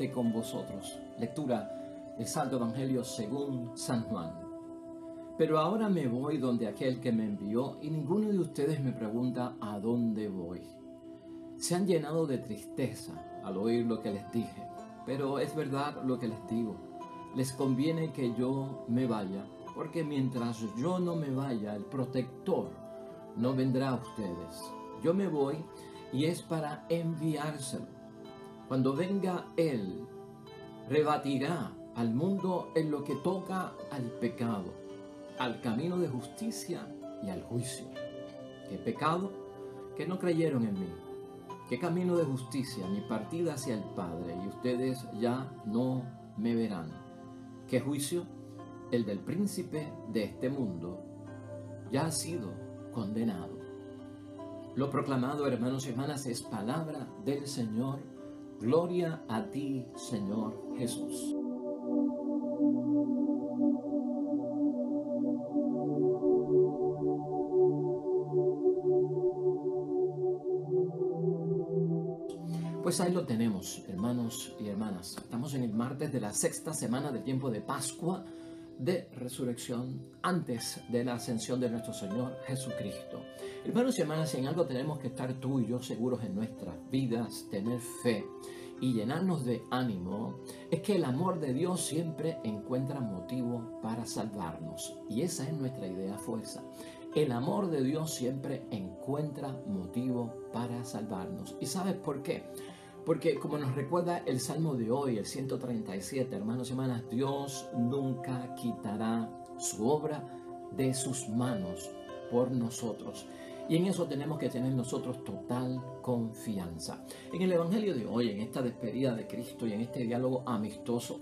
esté con vosotros. Lectura del Santo Evangelio según San Juan. Pero ahora me voy donde aquel que me envió y ninguno de ustedes me pregunta a dónde voy. Se han llenado de tristeza al oír lo que les dije, pero es verdad lo que les digo. Les conviene que yo me vaya, porque mientras yo no me vaya, el protector no vendrá a ustedes. Yo me voy y es para enviárselo. Cuando venga Él, rebatirá al mundo en lo que toca al pecado, al camino de justicia y al juicio. ¿Qué pecado? Que no creyeron en mí. ¿Qué camino de justicia? Mi partida hacia el Padre, y ustedes ya no me verán. ¿Qué juicio? El del príncipe de este mundo ya ha sido condenado. Lo proclamado, hermanos y hermanas, es palabra del Señor. Gloria a ti, Señor Jesús. Pues ahí lo tenemos, hermanos y hermanas. Estamos en el martes de la sexta semana del tiempo de Pascua, de resurrección, antes de la ascensión de nuestro Señor Jesucristo. Hermanos y hermanas, si en algo tenemos que estar tú y yo seguros en nuestras vidas, tener fe y llenarnos de ánimo, es que el amor de Dios siempre encuentra motivo para salvarnos. Y esa es nuestra idea fuerza. El amor de Dios siempre encuentra motivo para salvarnos. ¿Y sabes por qué? Porque como nos recuerda el Salmo de hoy, el 137, hermanos y hermanas, Dios nunca quitará su obra de sus manos por nosotros. Y en eso tenemos que tener nosotros total confianza. En el Evangelio de hoy, en esta despedida de Cristo y en este diálogo amistoso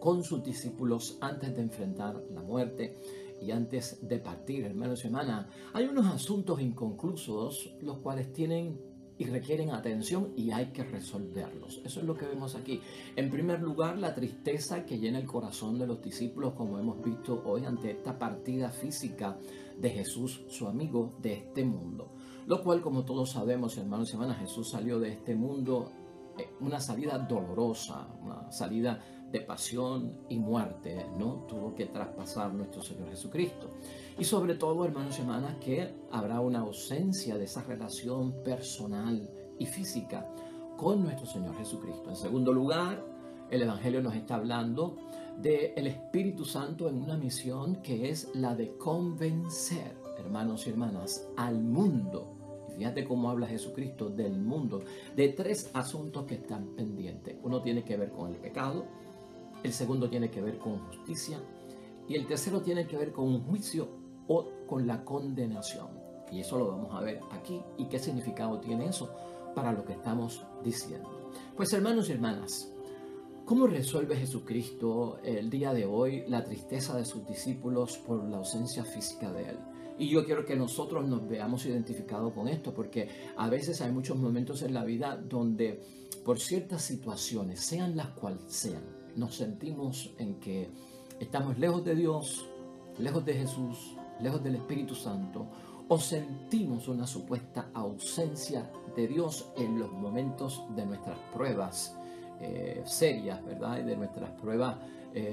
con sus discípulos antes de enfrentar la muerte y antes de partir, hermanos y hermanas, hay unos asuntos inconclusos los cuales tienen y requieren atención y hay que resolverlos. Eso es lo que vemos aquí. En primer lugar, la tristeza que llena el corazón de los discípulos, como hemos visto hoy ante esta partida física de Jesús, su amigo de este mundo. Lo cual, como todos sabemos, hermanos y hermanas, Jesús salió de este mundo una salida dolorosa, una salida de pasión y muerte, ¿no? Tuvo que traspasar nuestro Señor Jesucristo. Y sobre todo, hermanos y hermanas, que habrá una ausencia de esa relación personal y física con nuestro Señor Jesucristo. En segundo lugar, el Evangelio nos está hablando del Espíritu Santo en una misión que es la de convencer, hermanos y hermanas, al mundo. Fíjate cómo habla Jesucristo del mundo, de tres asuntos que están pendientes. Uno tiene que ver con el pecado, el segundo tiene que ver con justicia y el tercero tiene que ver con un juicio o con la condenación. Y eso lo vamos a ver aquí. ¿Y qué significado tiene eso para lo que estamos diciendo? Pues hermanos y hermanas, ¿cómo resuelve Jesucristo el día de hoy la tristeza de sus discípulos por la ausencia física de Él? Y yo quiero que nosotros nos veamos identificados con esto, porque a veces hay muchos momentos en la vida donde por ciertas situaciones, sean las cuales sean, nos sentimos en que estamos lejos de Dios, lejos de Jesús, lejos del Espíritu Santo, o sentimos una supuesta ausencia de Dios en los momentos de nuestras pruebas serias, ¿verdad? Y de nuestras pruebas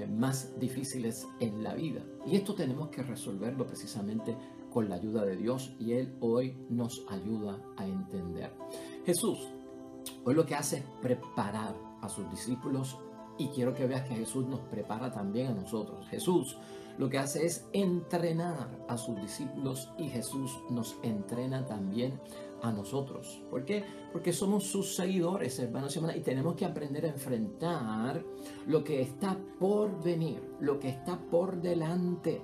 más difíciles en la vida. Y esto tenemos que resolverlo precisamente con la ayuda de Dios, y Él hoy nos ayuda a entender. Jesús hoy lo que hace es preparar a sus discípulos, y quiero que veas que Jesús nos prepara también a nosotros. Jesús lo que hace es entrenar a sus discípulos y Jesús nos entrena también a nosotros. ¿Por qué? Porque somos sus seguidores, hermanos y hermanas, y tenemos que aprender a enfrentar lo que está por venir, lo que está por delante.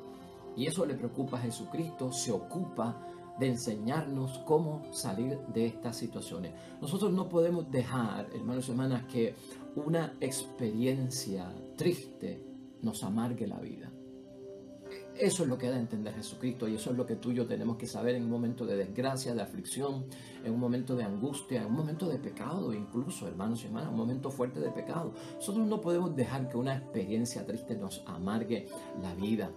Y eso le preocupa a Jesucristo, se ocupa de enseñarnos cómo salir de estas situaciones. Nosotros no podemos dejar, hermanos y hermanas, que una experiencia triste nos amargue la vida. Eso es lo que da a entender Jesucristo, y eso es lo que tú y yo tenemos que saber en un momento de desgracia, de aflicción, en un momento de angustia, en un momento de pecado, incluso, hermanos y hermanas, un momento fuerte de pecado. Nosotros no podemos dejar que una experiencia triste nos amargue la vida,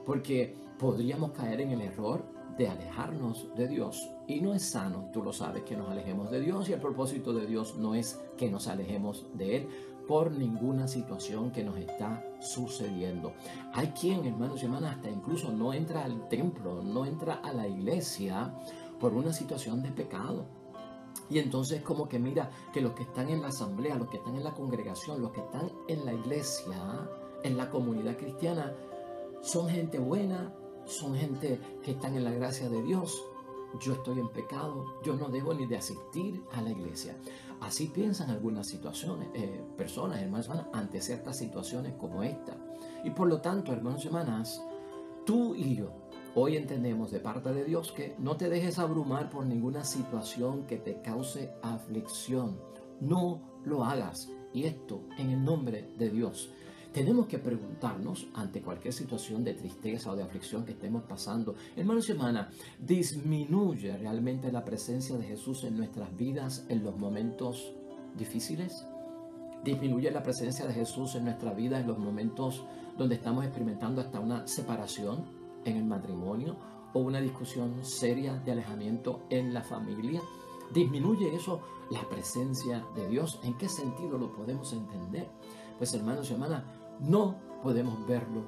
porque podríamos caer en el error de alejarnos de Dios, y no es sano, tú lo sabes, que nos alejemos de Dios, y el propósito de Dios no es que nos alejemos de Él por ninguna situación que nos está sucediendo. Hay quien, hermanos y hermanas, hasta incluso no entra al templo, no entra a la iglesia por una situación de pecado. Y entonces como que mira que los que están en la asamblea, los que están en la congregación, los que están en la iglesia, en la comunidad cristiana, son gente buena, son gente que están en la gracia de Dios. Yo estoy en pecado, yo no debo ni de asistir a la iglesia. Así piensan algunas situaciones, personas, hermanos y hermanas, ante ciertas situaciones como esta. Y por lo tanto, hermanos y hermanas, tú y yo hoy entendemos de parte de Dios que no te dejes abrumar por ninguna situación que te cause aflicción. No lo hagas. Y esto en el nombre de Dios. Tenemos que preguntarnos ante cualquier situación de tristeza o de aflicción que estemos pasando, hermanos y hermanas, ¿disminuye realmente la presencia de Jesús en nuestras vidas en los momentos difíciles? ¿Disminuye la presencia de Jesús en nuestra vida en los momentos donde estamos experimentando hasta una separación en el matrimonio o una discusión seria de alejamiento en la familia? ¿Disminuye eso la presencia de Dios? ¿En qué sentido lo podemos entender? Pues hermanos y hermanas, no podemos verlo,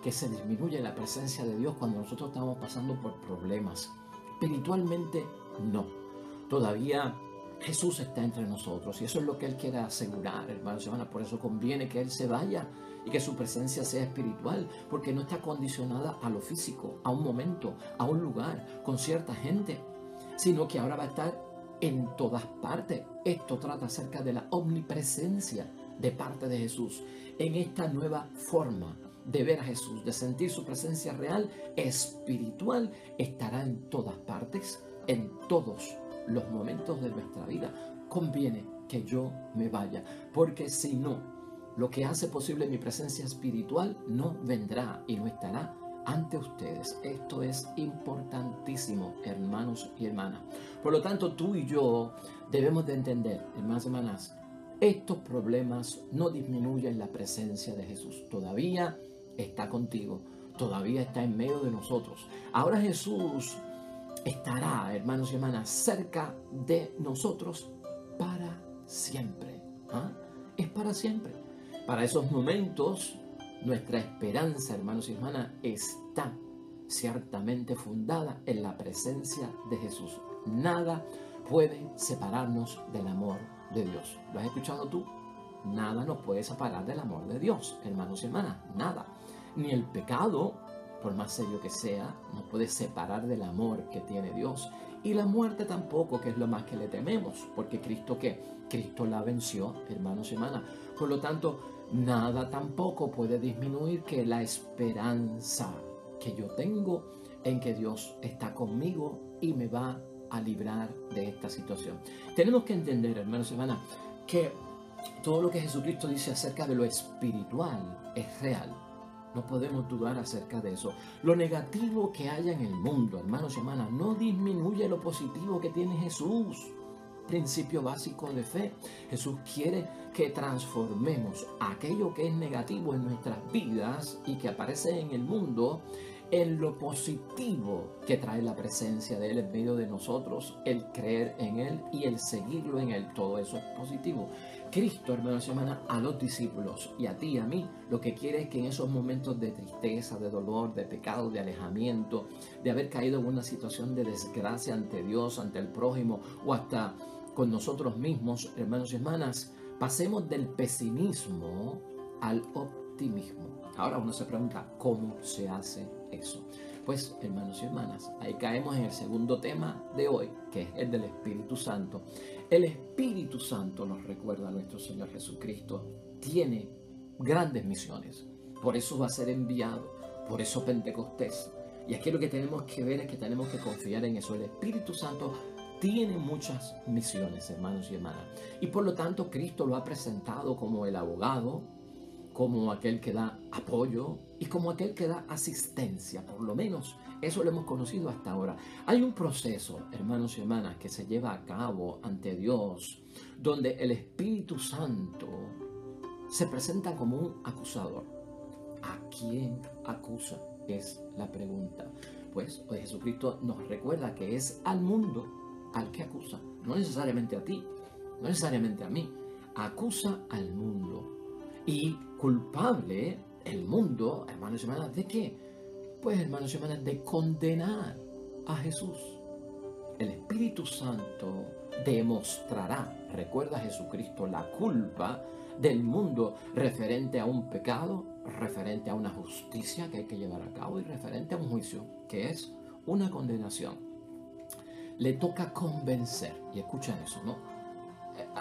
que se disminuye la presencia de Dios cuando nosotros estamos pasando por problemas. Espiritualmente, no. Todavía Jesús está entre nosotros y eso es lo que Él quiere asegurar, hermanos y hermanas. Por eso conviene que Él se vaya y que su presencia sea espiritual, porque no está condicionada a lo físico, a un momento, a un lugar, con cierta gente, sino que ahora va a estar en todas partes. Esto trata acerca de la omnipresencia de parte de Jesús, en esta nueva forma de ver a Jesús, de sentir su presencia real, espiritual, estará en todas partes, en todos los momentos de nuestra vida. Conviene que yo me vaya, porque si no, lo que hace posible mi presencia espiritual no vendrá y no estará ante ustedes. Esto es importantísimo, hermanos y hermanas. Por lo tanto, tú y yo debemos de entender, hermanos y hermanas, estos problemas no disminuyen la presencia de Jesús. Todavía está contigo, todavía está en medio de nosotros. Ahora Jesús estará, hermanos y hermanas, cerca de nosotros para siempre. ¿Ah? Es para siempre. Para esos momentos, nuestra esperanza, hermanos y hermanas, está ciertamente fundada en la presencia de Jesús. Nada puede separarnos del amor de Dios. ¿Lo has escuchado tú? Nada nos puede separar del amor de Dios, hermanos y hermanas, nada. Ni el pecado, por más serio que sea, nos puede separar del amor que tiene Dios. Y la muerte tampoco, que es lo más que le tememos, porque Cristo, ¿qué? Cristo la venció, hermanos y hermanas. Por lo tanto, nada tampoco puede disminuir que la esperanza que yo tengo en que Dios está conmigo y me va a librar de esta situación. Tenemos que entender, hermanos y hermanas, que todo lo que Jesucristo dice acerca de lo espiritual es real. No podemos dudar acerca de eso. Lo negativo que haya en el mundo, hermanos y hermanas, no disminuye lo positivo que tiene Jesús. Principio básico de fe. Jesús quiere que transformemos aquello que es negativo en nuestras vidas y que aparece en el mundo en lo positivo que trae la presencia de Él en medio de nosotros, el creer en Él y el seguirlo en Él. Todo eso es positivo. Cristo, hermanos y hermanas, a los discípulos y a ti y a mí, lo que quiere es que en esos momentos de tristeza, de dolor, de pecado, de alejamiento, de haber caído en una situación de desgracia ante Dios, ante el prójimo o hasta con nosotros mismos, hermanos y hermanas, pasemos del pesimismo al optimismo. Ahora uno se pregunta, ¿cómo se hace eso? Pues, hermanos y hermanas, ahí caemos en el segundo tema de hoy, que es el del Espíritu Santo. El Espíritu Santo, nos recuerda a nuestro Señor Jesucristo, tiene grandes misiones. Por eso va a ser enviado, por eso Pentecostés. Y aquí lo que tenemos que ver es que tenemos que confiar en eso. El Espíritu Santo tiene muchas misiones, hermanos y hermanas. Y por lo tanto, Cristo lo ha presentado como el abogado, como aquel que da apoyo y como aquel que da asistencia. Por lo menos eso lo hemos conocido hasta ahora. Hay un proceso, hermanos y hermanas, que se lleva a cabo ante Dios, donde el Espíritu Santo se presenta como un acusador. ¿A quién acusa? Es la pregunta. Pues hoy Jesucristo nos recuerda que es al mundo al que acusa, no necesariamente a ti, no necesariamente a mí, acusa al mundo. Y culpable el mundo, hermanos y hermanas, ¿de qué? Pues, hermanos y hermanas, de condenar a Jesús. El Espíritu Santo demostrará, recuerda Jesucristo, la culpa del mundo referente a un pecado, referente a una justicia que hay que llevar a cabo y referente a un juicio, que es una condenación. Le toca convencer, y escucha eso, ¿no?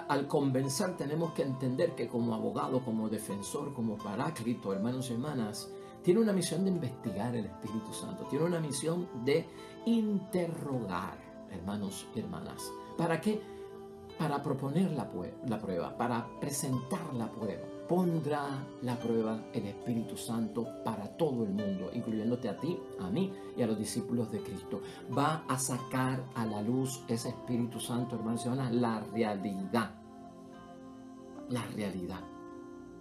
Al convencer tenemos que entender que como abogado, como defensor, como paráclito, hermanos y hermanas, tiene una misión de investigar el Espíritu Santo, tiene una misión de interrogar, hermanos y hermanas. ¿Para qué? Para proponer la prueba, para presentar la prueba. Pondrá la prueba el Espíritu Santo para todo el mundo, incluyéndote a ti, a mí y a los discípulos de Cristo. Va a sacar a la luz ese Espíritu Santo, hermanos y hermanas, la realidad. La realidad.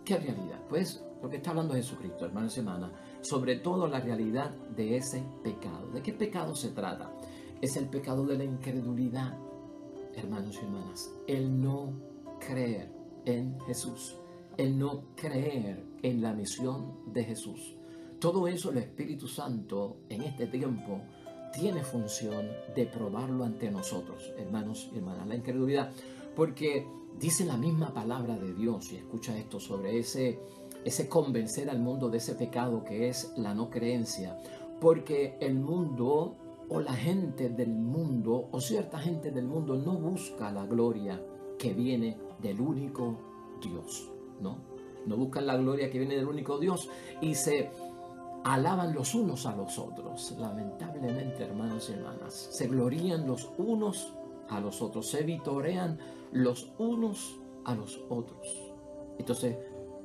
¿Qué realidad? Pues lo que está hablando Jesucristo, hermanos y hermanas, sobre todo la realidad de ese pecado. ¿De qué pecado se trata? Es el pecado de la incredulidad, hermanos y hermanas. El no creer en Jesús. El no creer en la misión de Jesús. Todo eso el Espíritu Santo en este tiempo tiene función de probarlo ante nosotros, hermanos y hermanas. La incredulidad, porque dice la misma palabra de Dios, y escucha esto sobre ese convencer al mundo de ese pecado que es la no creencia, porque el mundo o la gente del mundo o cierta gente del mundo no busca la gloria que viene del único Dios, ¿no? No buscan la gloria que viene del único Dios y se alaban los unos a los otros. Lamentablemente, hermanos y hermanas, se glorían los unos a los otros, se vitorean los unos a los otros. Entonces,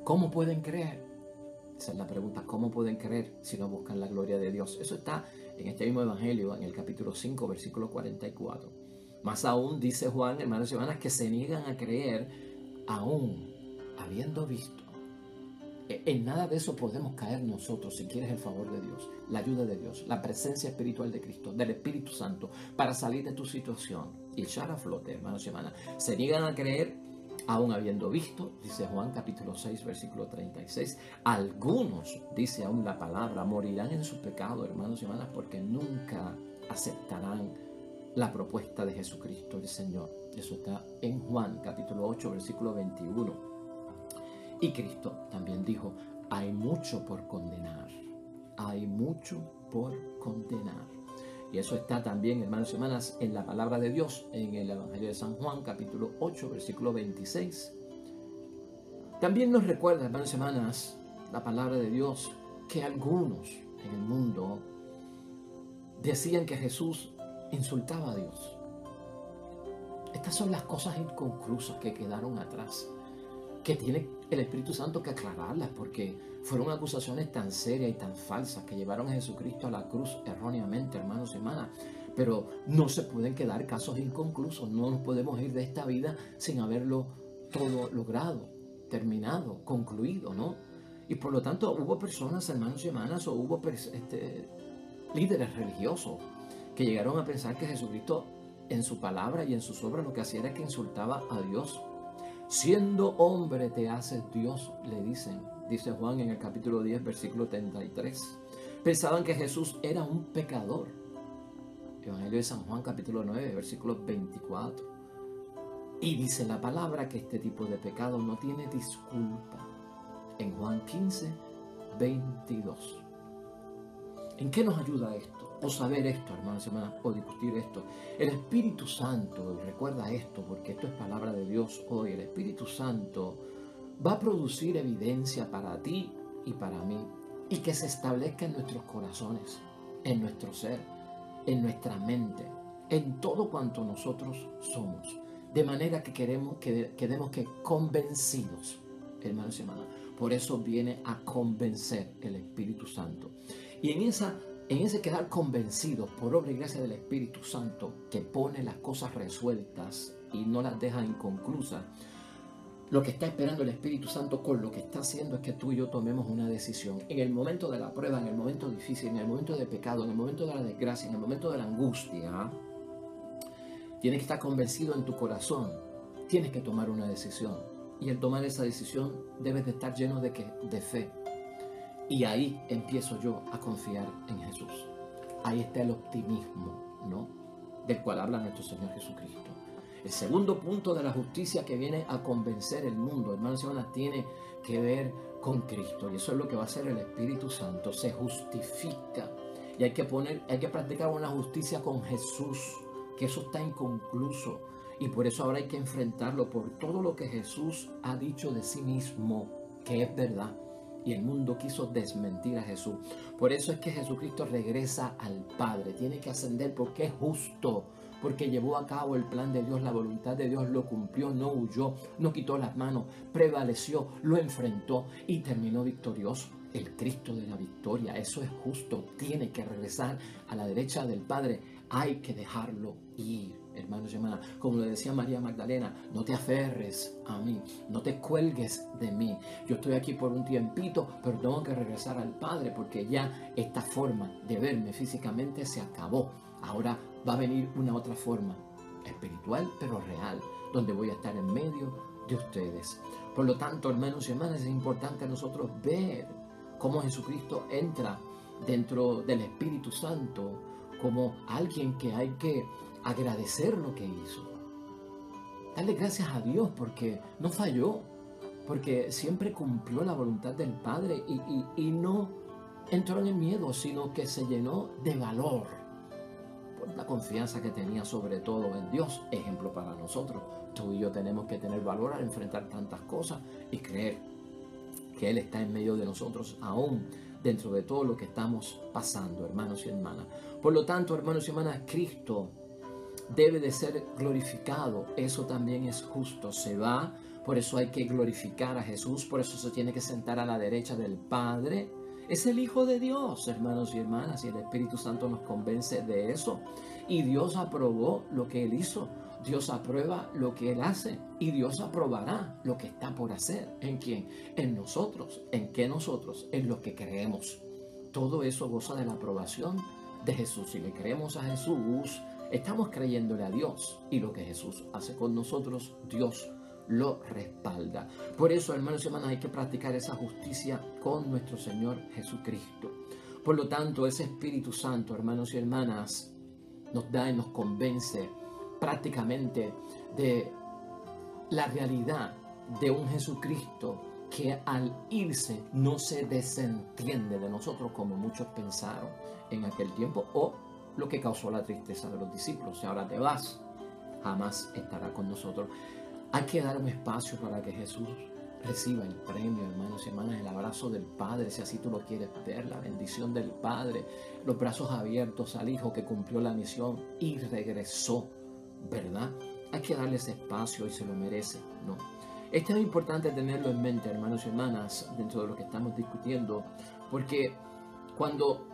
¿cómo pueden creer? Esa es la pregunta, ¿cómo pueden creer si no buscan la gloria de Dios? Eso está en este mismo Evangelio, en el capítulo 5, versículo 44. Más aún dice Juan, hermanos y hermanas, que se niegan a creer aún habiendo visto. En nada de eso podemos caer nosotros si quieres el favor de Dios, la ayuda de Dios, la presencia espiritual de Cristo, del Espíritu Santo, para salir de tu situación y echar a flote, hermanos y hermanas. Se niegan a creer aún habiendo visto, dice Juan capítulo 6, versículo 36. Algunos, dice aún la palabra, morirán en su pecado, hermanos y hermanas, porque nunca aceptarán la propuesta de Jesucristo el Señor. Eso está en Juan capítulo 8, versículo 21. Y Cristo también dijo, hay mucho por condenar, hay mucho por condenar. Y eso está también, hermanos y hermanas, en la palabra de Dios, en el Evangelio de San Juan, capítulo 8, versículo 26. También nos recuerda, hermanos y hermanas, la palabra de Dios, que algunos en el mundo decían que Jesús insultaba a Dios. Estas son las cosas inconclusas que quedaron atrás, que tiene el Espíritu Santo que aclararlas, porque fueron acusaciones tan serias y tan falsas que llevaron a Jesucristo a la cruz erróneamente, hermanos y hermanas. Pero no se pueden quedar casos inconclusos, no nos podemos ir de esta vida sin haberlo todo logrado, terminado, concluido, ¿no? Y por lo tanto hubo personas, hermanos y hermanas, o hubo líderes religiosos que llegaron a pensar que Jesucristo en su palabra y en sus obras lo que hacía era que insultaba a Dios. Siendo hombre te haces Dios, le dicen, dice Juan en el capítulo 10, versículo 33. Pensaban que Jesús era un pecador. Evangelio de San Juan, capítulo 9, versículo 24. Y dice la palabra que este tipo de pecado no tiene disculpa. En Juan 15, 22. ¿En qué nos ayuda esto? O saber esto, hermanos y hermanas, o discutir esto. El Espíritu Santo, y recuerda esto, porque esto es palabra de Dios hoy, el Espíritu Santo va a producir evidencia para ti y para mí, y que se establezca en nuestros corazones, en nuestro ser, en nuestra mente, en todo cuanto nosotros somos, de manera que quedemos convencidos, hermanos y hermanas. Por eso viene a convencer el Espíritu Santo. Y en ese quedar convencidos por obra y gracia del Espíritu Santo, que pone las cosas resueltas y no las deja inconclusas, lo que está esperando el Espíritu Santo con lo que está haciendo es que tú y yo tomemos una decisión. En el momento de la prueba, en el momento difícil, en el momento de pecado, en el momento de la desgracia, en el momento de la angustia, tienes que estar convencido en tu corazón. Tienes que tomar una decisión. Y el tomar esa decisión debes de estar lleno de ¿qué? De fe. Y ahí empiezo yo a confiar en Jesús. Ahí está el optimismo, ¿no? Del cual habla nuestro Señor Jesucristo. El segundo punto de la justicia que viene a convencer el mundo, hermanos y hermanas, tiene que ver con Cristo. Y eso es lo que va a hacer el Espíritu Santo. Se justifica. Y hay que practicar una justicia con Jesús, que eso está inconcluso. Y por eso ahora hay que enfrentarlo por todo lo que Jesús ha dicho de sí mismo, que es verdad. Y el mundo quiso desmentir a Jesús. Por eso es que Jesucristo regresa al Padre. Tiene que ascender porque es justo. Porque llevó a cabo el plan de Dios, la voluntad de Dios, lo cumplió, no huyó, no quitó las manos, prevaleció, lo enfrentó y terminó victorioso. El Cristo de la victoria, eso es justo. Tiene que regresar a la derecha del Padre. Hay que dejarlo ir, hermanos y hermanas. Como le decía María Magdalena, no te aferres a mí, no te cuelgues de mí. Yo estoy aquí por un tiempito, pero tengo que regresar al Padre porque ya esta forma de verme físicamente se acabó. Ahora va a venir una otra forma, espiritual pero real, donde voy a estar en medio de ustedes. Por lo tanto, hermanos y hermanas, es importante a nosotros ver cómo Jesucristo entra dentro del Espíritu Santo como alguien que hay que agradecer lo que hizo. Darle gracias a Dios porque no falló, porque siempre cumplió la voluntad del Padre y no entró en el miedo, sino que se llenó de valor por la confianza que tenía sobre todo en Dios. Ejemplo para nosotros. Tú y yo tenemos que tener valor al enfrentar tantas cosas y creer que Él está en medio de nosotros aún dentro de todo lo que estamos pasando, hermanos y hermanas. Por lo tanto, hermanos y hermanas, Cristo debe de ser glorificado. Eso también es justo. Se va, por eso hay que glorificar a Jesús, por eso se tiene que sentar a la derecha del Padre. Es el Hijo de Dios, hermanos y hermanas, y el Espíritu Santo nos convence de eso. Y Dios aprobó lo que Él hizo. Dios aprueba lo que Él hace y Dios aprobará lo que está por hacer. ¿En quién? En nosotros. ¿En qué nosotros? En lo que creemos. Todo eso goza de la aprobación de Jesús. Si le creemos a Jesús, estamos creyéndole a Dios y lo que Jesús hace con nosotros, Dios lo respalda. Por eso, hermanos y hermanas, hay que practicar esa justicia con nuestro Señor Jesucristo. Por lo tanto, ese Espíritu Santo, hermanos y hermanas, nos da y nos convence prácticamente de la realidad de un Jesucristo que al irse no se desentiende de nosotros como muchos pensaron en aquel tiempo, o lo que causó la tristeza de los discípulos. Si ahora te vas, jamás estará con nosotros. Hay que dar un espacio para que Jesús reciba el premio, hermanos y hermanas, el abrazo del Padre, si así tú lo quieres ver, la bendición del Padre, los brazos abiertos al Hijo que cumplió la misión y regresó, ¿verdad? Hay que darle ese espacio y se lo merece, ¿no? Esto es importante tenerlo en mente, hermanos y hermanas, dentro de lo que estamos discutiendo, porque cuando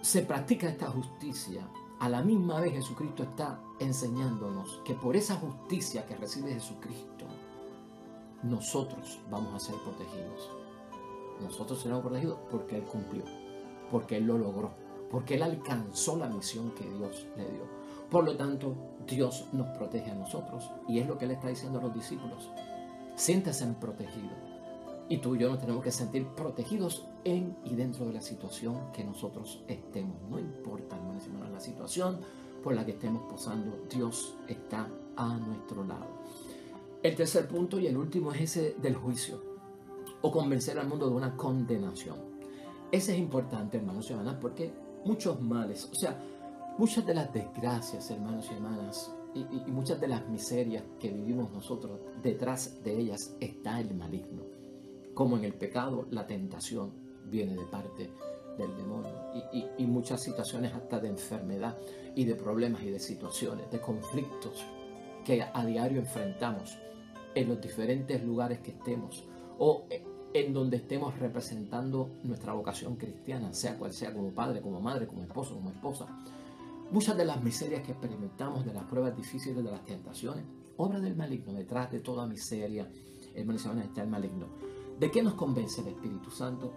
se practica esta justicia, a la misma vez Jesucristo está enseñándonos que por esa justicia que recibe Jesucristo, nosotros vamos a ser protegidos. Nosotros seremos protegidos porque Él cumplió, porque Él lo logró, porque Él alcanzó la misión que Dios le dio. Por lo tanto, Dios nos protege a nosotros y es lo que Él está diciendo a los discípulos. Siéntanse protegidos. Y tú y yo nos tenemos que sentir protegidos en y dentro de la situación que nosotros estemos. No importa, hermanos y hermanas, la situación por la que estemos pasando, Dios está a nuestro lado. El tercer punto y el último es ese del juicio, o convencer al mundo de una condenación. Ese es importante, hermanos y hermanas, porque muchos males, o sea, muchas de las desgracias, hermanos y hermanas, y muchas de las miserias que vivimos nosotros, detrás de ellas está el maligno. Como en el pecado, la tentación viene de parte del demonio y muchas situaciones hasta de enfermedad y de problemas y de situaciones, de conflictos que a diario enfrentamos en los diferentes lugares que estemos o en donde estemos representando nuestra vocación cristiana, sea cual sea, como padre, como madre, como esposo, como esposa. Muchas de las miserias que experimentamos, de las pruebas difíciles, de las tentaciones, obra del maligno. Detrás de toda miseria, hermanos y hermanas, está el maligno. ¿De qué nos convence el Espíritu Santo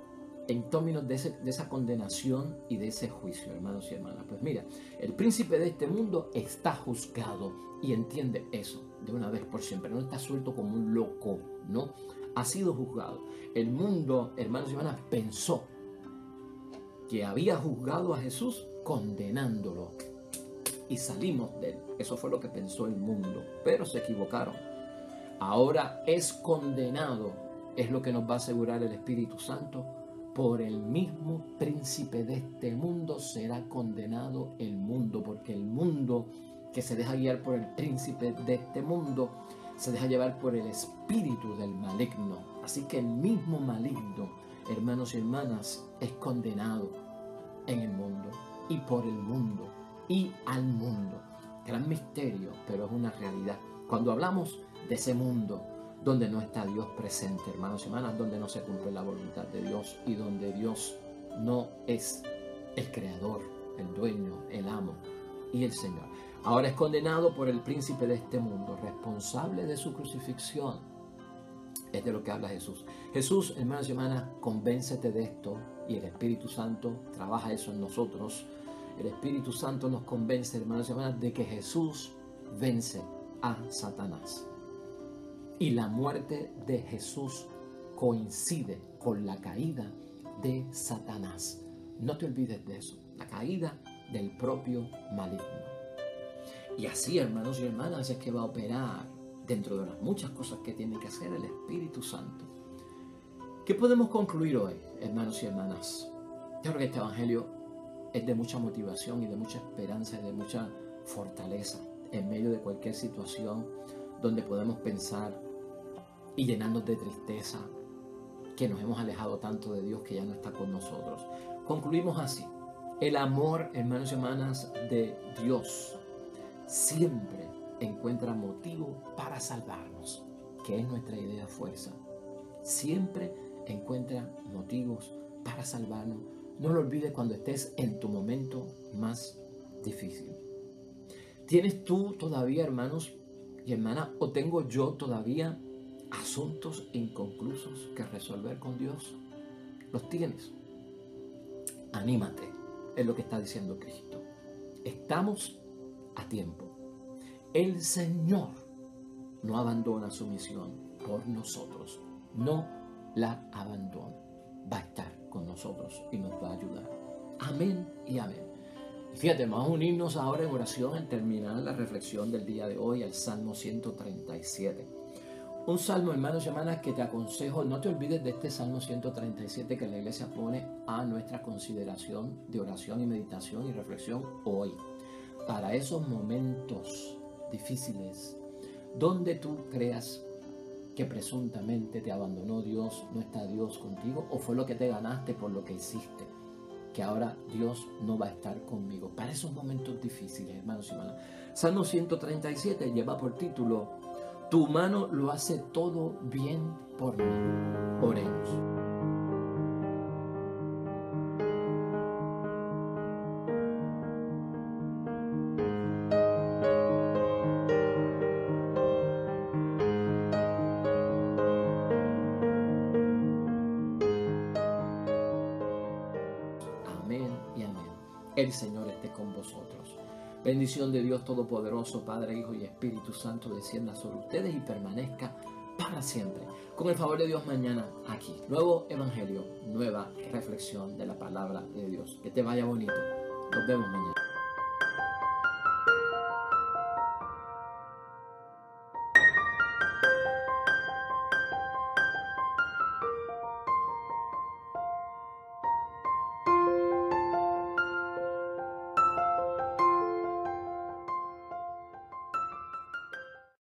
en términos de esa condenación y de ese juicio, hermanos y hermanas? Pues mira, el príncipe de este mundo está juzgado y entiende eso de una vez por siempre. No está suelto como un loco, no, ha sido juzgado. El mundo, hermanos y hermanas, pensó que había juzgado a Jesús condenándolo y salimos de él. Eso fue lo que pensó el mundo, pero se equivocaron. Ahora es condenado, es lo que nos va a asegurar el Espíritu Santo. Por el mismo príncipe de este mundo será condenado el mundo, porque el mundo que se deja guiar por el príncipe de este mundo se deja llevar por el espíritu del maligno. Así que el mismo maligno, hermanos y hermanas, es condenado en el mundo y por el mundo y al mundo. Gran misterio, pero es una realidad. Cuando hablamos de ese mundo donde no está Dios presente, hermanos y hermanas, donde no se cumple la voluntad de Dios y donde Dios no es el creador, el dueño, el amo y el Señor. Ahora es condenado por el príncipe de este mundo, responsable de su crucifixión. Es de lo que habla Jesús. Jesús, hermanos y hermanas, convéncete de esto y el Espíritu Santo trabaja eso en nosotros. El Espíritu Santo nos convence, hermanos y hermanas, de que Jesús vence a Satanás. Y la muerte de Jesús coincide con la caída de Satanás. No te olvides de eso, la caída del propio maligno. Y así, hermanos y hermanas, es que va a operar dentro de las muchas cosas que tiene que hacer el Espíritu Santo. ¿Qué podemos concluir hoy, hermanos y hermanas? Yo creo que este evangelio es de mucha motivación y de mucha esperanza y de mucha fortaleza en medio de cualquier situación donde podemos pensar y llenarnos de tristeza que nos hemos alejado tanto de Dios que ya no está con nosotros. Concluimos así. El amor, hermanos y hermanas, de Dios siempre encuentra motivo para salvarnos, que es nuestra idea fuerza. Siempre encuentra motivos para salvarnos. No lo olvides cuando estés en tu momento más difícil. ¿Tienes tú todavía, hermanos y hermanas, o tengo yo todavía asuntos inconclusos que resolver con Dios? ¿Los tienes? Anímate, es lo que está diciendo Cristo. Estamos a tiempo. El Señor no abandona su misión por nosotros. No la abandona. Va a estar con nosotros y nos va a ayudar. Amén y amén. Fíjate, vamos a unirnos ahora en oración al terminar la reflexión del día de hoy al Salmo 137. Un salmo, hermanos y hermanas, que te aconsejo, no te olvides de este Salmo 137 que la iglesia pone a nuestra consideración de oración y meditación y reflexión hoy. Para esos momentos difíciles, donde tú creas que presuntamente te abandonó Dios, no está Dios contigo, o fue lo que te ganaste por lo que hiciste, que ahora Dios no va a estar conmigo. Para esos momentos difíciles, hermanos y hermanas. Salmo 137 lleva por título: Tu mano lo hace todo bien por mí. Oremos. Amén y amén. El Señor esté con vosotros. Bendición de Dios Todopoderoso, Padre, Hijo y Espíritu Santo, descienda sobre ustedes y permanezca para siempre. Con el favor de Dios, mañana aquí. Nuevo Evangelio, nueva reflexión de la palabra de Dios. Que te vaya bonito. Nos vemos mañana.